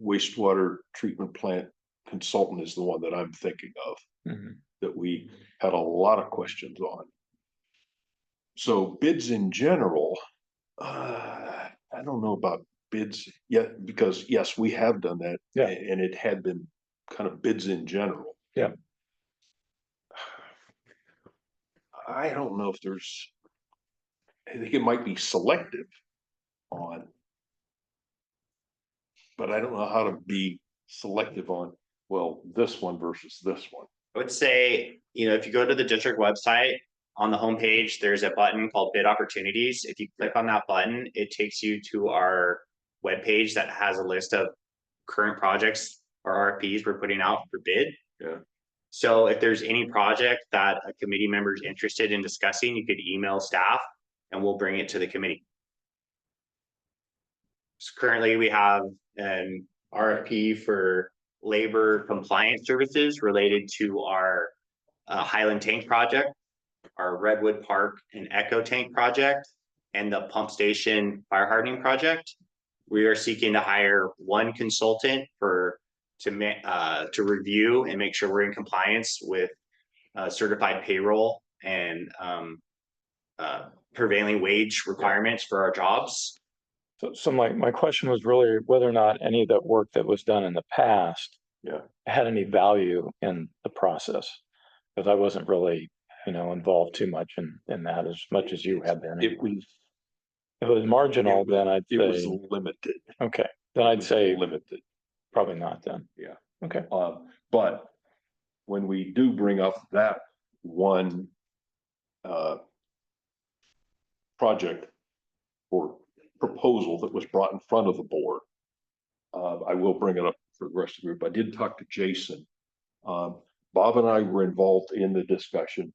wastewater treatment plant consultant is the one that I'm thinking of, that we had a lot of questions on. So bids in general, I don't know about bids yet, because yes, we have done that. Yeah. And it had been kind of bids in general. Yeah. I don't know if I think it might be selective on. But I don't know how to be selective on, well, this one versus this one. I would say, if you go to the district website, on the homepage, there's a button called bid opportunities. If you click on that button, it takes you to our webpage that has a list of current projects or RFPs we're putting out for bid. Yeah. So if there's any project that a committee member is interested in discussing, you could email staff and we'll bring it to the committee. So currently we have an RFP for labor compliance services related to our Highland Tank project, our Redwood Park and Echo Tank project, and the pump station fire hardening project. We are seeking to hire one consultant to review and make sure we're in compliance with certified payroll and prevailing wage requirements for our jobs. So my question was really whether or not any of that work that was done in the past had any value in the process. Because I wasn't really, involved too much in that as much as you have been. It was. If it was marginal, then I'd It was say, limited. okay, then I'd say Limited. probably not then. Yeah. Okay. But when we do bring up that one project or proposal that was brought in front of the board, I will bring it up for the rest of the group. I did talk to Jason. Bob and I were involved in the discussion.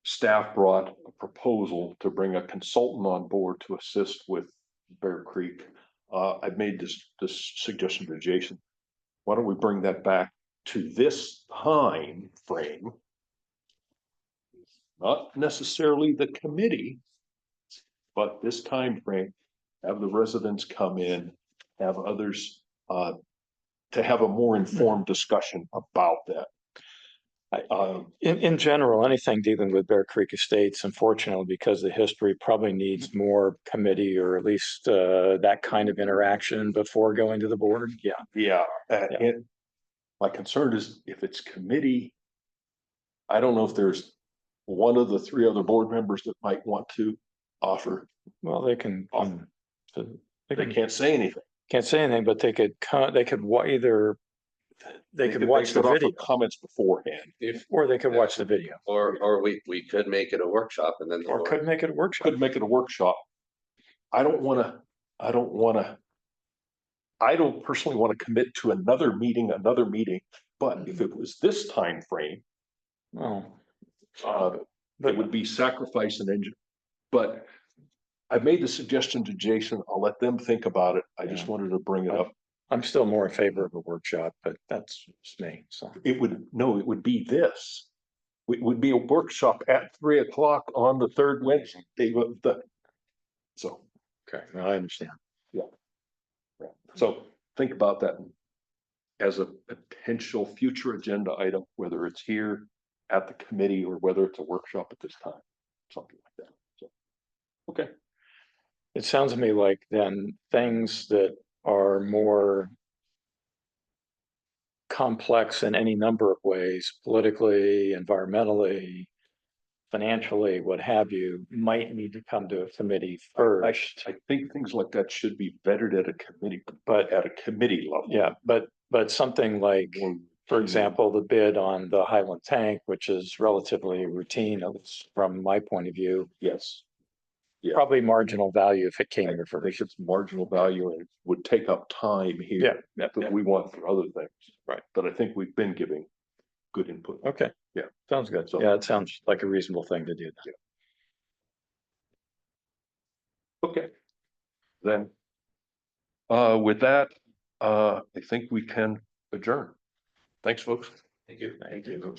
Staff brought a proposal to bring a consultant on board to assist with Bear Creek. I've made this suggestion to Jason. Why don't we bring that back to this time frame? Not necessarily the committee, but this time frame, have the residents come in, have others to have a more informed discussion about that. In general, anything dealing with Bear Creek Estates, unfortunately, because the history probably needs more committee or at least that kind of interaction before going to the board. Yeah. Yeah. And my concern is if it's committee, I don't know if there's one of the three other board members that might want to offer. Well, they can. They can't say anything. Can't say anything, but they could they could watch the offer video comments beforehand. or they could watch the video Or we could make it a workshop and then. or could make it a workshop. Could make it a workshop. I don't wanna I don't personally want to commit to another meeting, but if it was this time frame, Well, it would be sacrifice and engine. But I made the suggestion to Jason. I'll let them think about it. I just Yeah. wanted to bring it up. I'm still more in favor of a workshop, but that's just me, so. It would be this. It would be a workshop at 3 o'clock on the third Wednesday of the. So, Okay, I understand. so think about that as a potential future agenda item, whether it's here at the committee or whether it's a workshop at this time, something like that. So, okay. It sounds to me like then things that are more complex in any number of ways, politically, environmentally, financially, what have you, might need to come to a committee first. I think things like that should be vetted at a committee, but at a committee level. Yeah, but something like, for example, the bid on the Highland tank, which is relatively routine, at least from my point of view, Yes. Yeah. probably marginal value if it came here I think first. it's marginal value and would take up time here Yeah, that we want for other things. Right. But I think we've been giving good input. Okay. Yeah. Sounds good. So- Yeah, it sounds like a reasonable thing to do. Okay. Then, with that, I think we can adjourn. Thanks, folks. Thank you. Thank you.